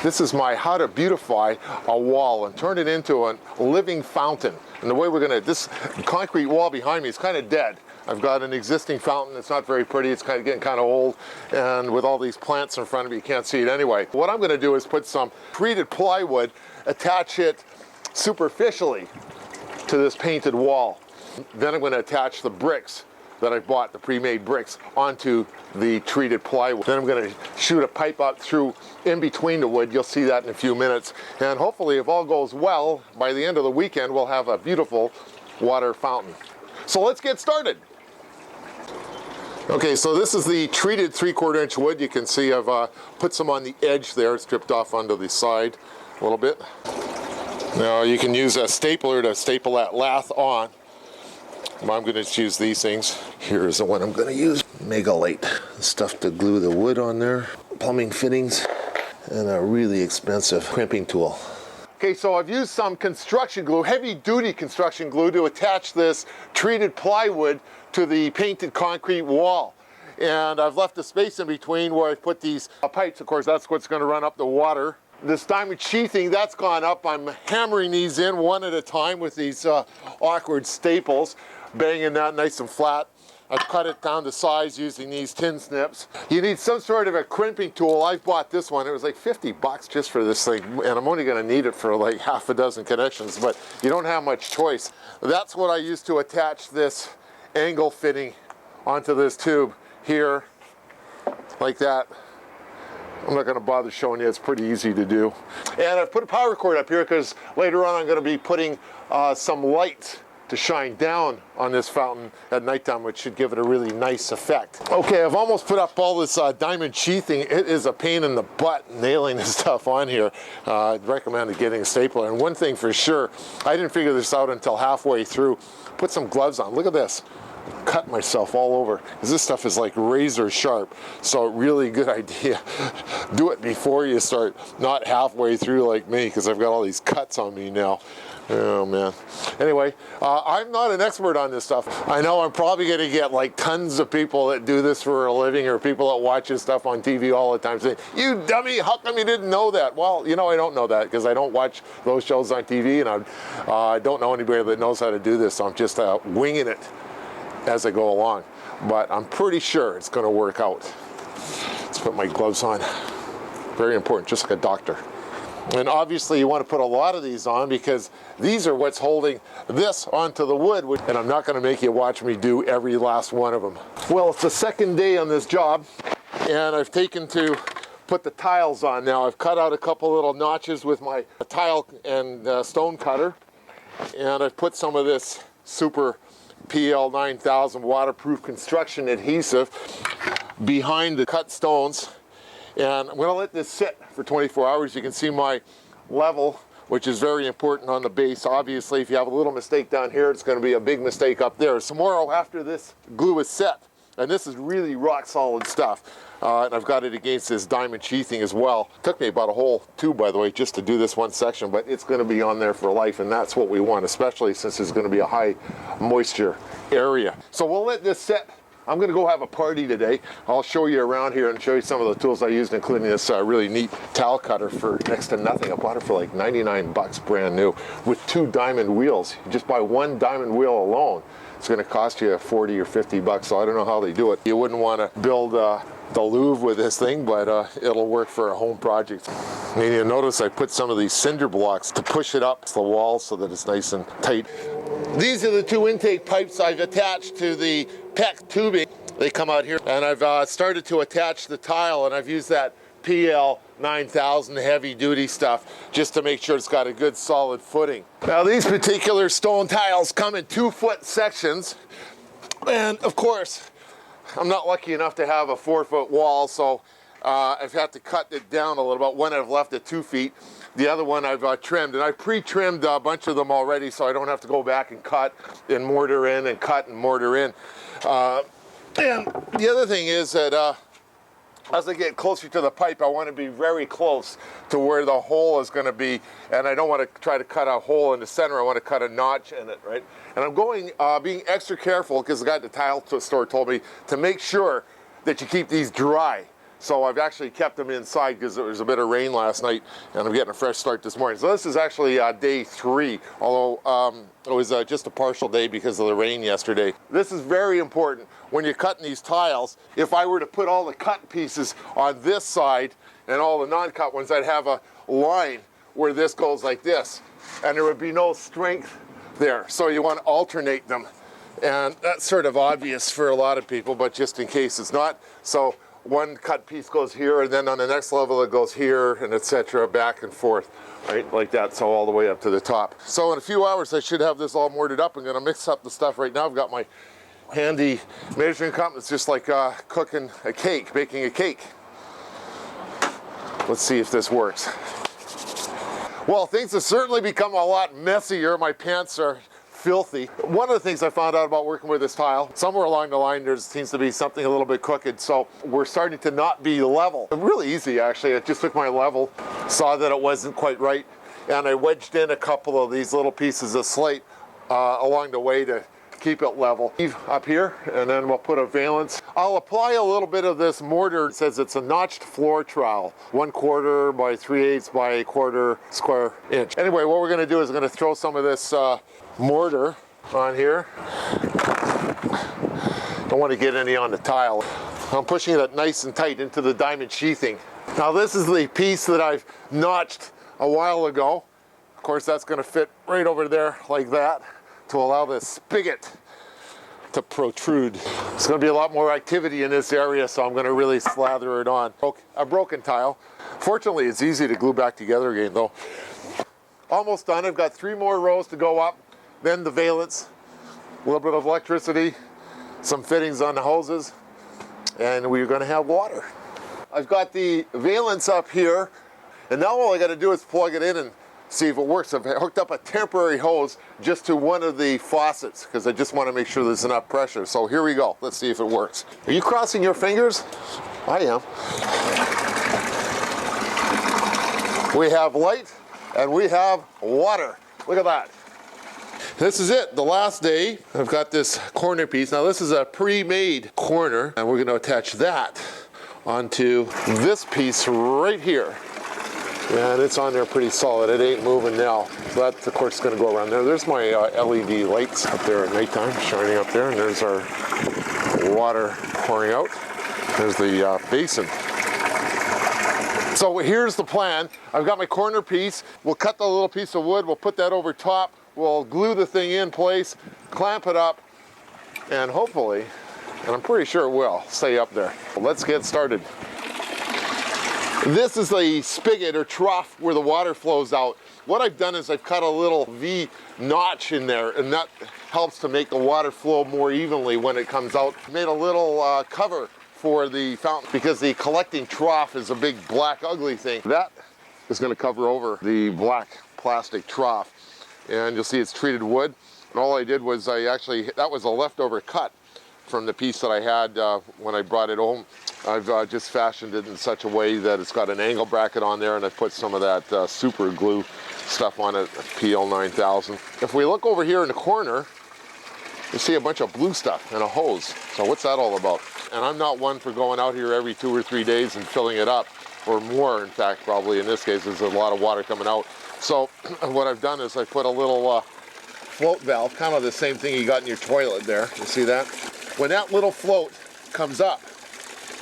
This is my how to beautify a wall and turn it into a living fountain. And the way we're gonna, this concrete wall behind me is kind of dead. I've got an existing fountain that's not very pretty. It's kind of getting kind of old, and with all these plants in front of me, you can't see it anyway. What I'm gonna do is put some treated plywood, attach it superficially to this painted wall. Then I'm gonna attach the bricks that I bought, the pre-made bricks, onto the treated plywood. Then I'm gonna shoot a pipe up through in between the wood. You'll see that in a few minutes. And hopefully, if all goes well, by the end of the weekend, we'll have a beautiful water fountain. So let's get started. Okay, so this is the treated 3/4 inch wood. You can see I've put some on the edge there, stripped off onto the side a little bit. Now you can use a stapler to staple that lath on. I'm going to just use these things. Here's the one I'm going to use. Megalite stuff to glue the wood on there. Plumbing fittings and a really expensive crimping tool. Okay, so I've used some construction glue, heavy duty construction glue, to attach this treated plywood to the painted concrete wall. And I've left a space in between where I've put these pipes. Of course, that's what's going to run up the water. This diamond sheathing, that's gone up. I'm hammering these in one at a time with these awkward staples, banging that nice and flat. I've cut it down to size using these tin snips. You need some sort of a crimping tool. I bought this one. It was like 50 bucks just for this thing, and I'm only gonna need it for like half a dozen connections, but you don't have much choice. That's what I used to attach this angle fitting onto this tube here, like that. I'm not going to bother showing you, it's pretty easy to do. And I've put a power cord up here because later on I'm going to be putting some lights to shine down on this fountain at nighttime, which should give it a really nice effect. Okay, I've almost put up all this diamond sheathing. It is a pain in the butt nailing this stuff on here. I'd recommend getting a stapler. And one thing for sure, I didn't figure this out until halfway through. Put some gloves on. Look at this. Cut myself all over because this stuff is like razor sharp, so really good idea. Do it before you start, not halfway through like me, because I've got all these cuts on me now. Oh man. Anyway, I'm not an expert on this stuff. I know I'm probably going to get like tons of people that do this for a living, or people that watch this stuff on TV all the time saying, "You dummy, how come you didn't know that?" Well, you know, I don't know that because I don't watch those shows on TV, and I don't know anybody that knows how to do this, so I'm just winging it as I go along, but I'm pretty sure it's going to work out. Let's put my gloves on. Very important, just like a doctor. And obviously you want to put a lot of these on because these are what's holding this onto the wood, and I'm not going to make you watch me do every last one of them. Well, it's the second day on this job, and I've taken to put the tiles on now. I've cut out a couple little notches with my tile and stone cutter, and I've put some of this super PL 9000 waterproof construction adhesive behind the cut stones, and I'm going to let this sit for 24 hours. You can see my level, which is very important on the base. Obviously, if you have a little mistake down here, it's going to be a big mistake up there. Tomorrow, after this glue is set, and this is really rock solid stuff, and I've got it against this diamond sheathing as well. It took me about a whole tube, by the way, just to do this one section, but it's going to be on there for life, and that's what we want, especially since it's going to be a high moisture area. So we'll let this set. I'm going to go have a party today. I'll show you around here and show you some of the tools I used, including this really neat towel cutter for next to nothing. I bought it for like 99 bucks brand new with 2 diamond wheels. You just buy 1 diamond wheel alone, it's going to cost you 40 or 50 bucks, so I don't know how they do it. You wouldn't want to build the Louvre with this thing, but it'll work for a home project. And you'll notice I put some of these cinder blocks to push it up to the wall so that it's nice and tight. These are the 2 intake pipes I've attached to the PEX tubing. They come out here, and I've started to attach the tile, and I've used that PL 9000 heavy duty stuff just to make sure it's got a good solid footing. Now these particular stone tiles come in 2-foot sections, and of course I'm not lucky enough to have a 4-foot wall, so I've had to cut it down a little bit. One I've left at 2 feet, the other one I've trimmed, and I pre-trimmed a bunch of them already so I don't have to go back and cut and mortar in and cut and mortar in. And the other thing is that as I get closer to the pipe, I want to be very close to where the hole is going to be, and I don't want to try to cut a hole in the center. I want to cut a notch in it, right? And I'm going, being extra careful, because the guy at the tile store told me to make sure that you keep these dry. So I've actually kept them inside because there was a bit of rain last night, and I'm getting a fresh start this morning. So this is actually day 3, although it was just a partial day because of the rain yesterday. This is very important when you're cutting these tiles. If I were to put all the cut pieces on this side and all the non-cut ones, I'd have a line where this goes like this, and there would be no strength there. So you want to alternate them. And that's sort of obvious for a lot of people, but just in case it's not. So one cut piece goes here, and then on the next level it goes here, and etc., back and forth, right, like that, so all the way up to the top. So in a few hours I should have this all mortared up. I'm going to mix up the stuff right now. I've got my handy measuring cup. It's just like cooking a cake, baking a cake. Let's see if this works. Well, things have certainly become a lot messier. My pants are filthy. One of the things I found out about working with this tile, somewhere along the line there seems to be something a little bit crooked, so we're starting to not be level. Really easy actually. I just took my level, saw that it wasn't quite right, and I wedged in a couple of these little pieces of slate along the way to keep it level. Up here, and then we'll put a valance. I'll apply a little bit of this mortar. It says it's a notched floor trowel, 1/4 by 3/8 by 1/4 square inch. Anyway, what we're going to do is we're going to throw some of this mortar on here. Don't want to get any on the tile. I'm pushing it nice and tight into the diamond sheathing. Now this is the piece that I've notched a while ago. Of course that's going to fit right over there like that to allow the spigot to protrude. There's going to be a lot more activity in this area, so I'm going to really slather it on. A broken tile. Fortunately it's easy to glue back together again though. Almost done. I've got 3 more rows to go up. Then the valance, a little bit of electricity, some fittings on the hoses, and we're going to have water. I've got the valance up here, and now all I got to do is plug it in and see if it works. I've hooked up a temporary hose just to one of the faucets because I just want to make sure there's enough pressure. So here we go. Let's see if it works. Are you crossing your fingers? I am. We have light and we have water. Look at that. This is it, the last day. I've got this corner piece. Now this is a pre-made corner, and we're going to attach that onto this piece right here. And it's on there pretty solid. It ain't moving now. So that, of course, is going to go around there. There's my LED lights up there at nighttime, shining up there. And there's our water pouring out. There's the basin. So here's the plan. I've got my corner piece. We'll cut the little piece of wood. We'll put that over top. We'll glue the thing in place, clamp it up, and hopefully, and I'm pretty sure it will, stay up there. Let's get started. This is the spigot or trough where the water flows out. What I've done is I've cut a little V notch in there, and that helps to make the water flow more evenly when it comes out. Made a little cover for the fountain because the collecting trough is a big black ugly thing. That is going to cover over the black plastic trough. And you'll see it's treated wood. And all I did was that was a leftover cut from the piece that I had when I brought it home. I've just fashioned it in such a way that it's got an angle bracket on there, and I put some of that super glue stuff on it, PL 9000. If we look over here in the corner, you see a bunch of blue stuff and a hose. So what's that all about? And I'm not one for going out here every 2 or 3 days and filling it up, or more in fact, probably in this case. There's a lot of water coming out. So what I've done is I put a little float valve, kind of the same thing you got in your toilet there. You see that? When that little float comes up,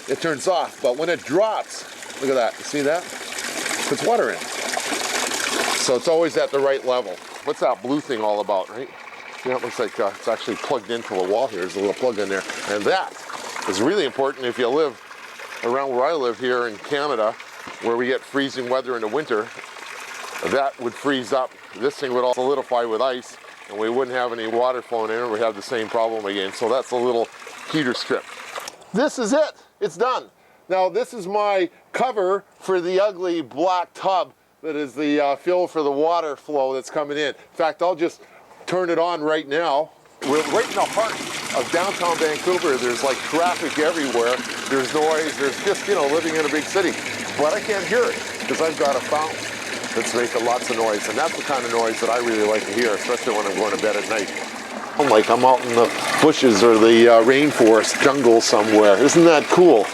it turns off. But when it drops, look at that. You see that? Puts water in. So it's always at the right level. What's that blue thing all about, right? Yeah, it looks like it's actually plugged into a wall here. There's a little plug in there. And that is really important if you live around where I live here in Canada, where we get freezing weather in the winter. That would freeze up. This thing would all solidify with ice, and we wouldn't have any water flowing in, and we'd have the same problem again. So that's a little heater strip. This is it. It's done. Now this is my cover for the ugly black tub that is the fill for the water flow that's coming in. In fact, I'll just turn it on right now. We're right in the heart of downtown Vancouver. There's like traffic everywhere. There's noise. There's just, you know, living in a big city. But I can't hear it because I've got a fountain that's making lots of noise, and that's the kind of noise that I really like to hear, especially when I'm going to bed at night. Like I'm out in the bushes or the rainforest jungle somewhere. Isn't that cool?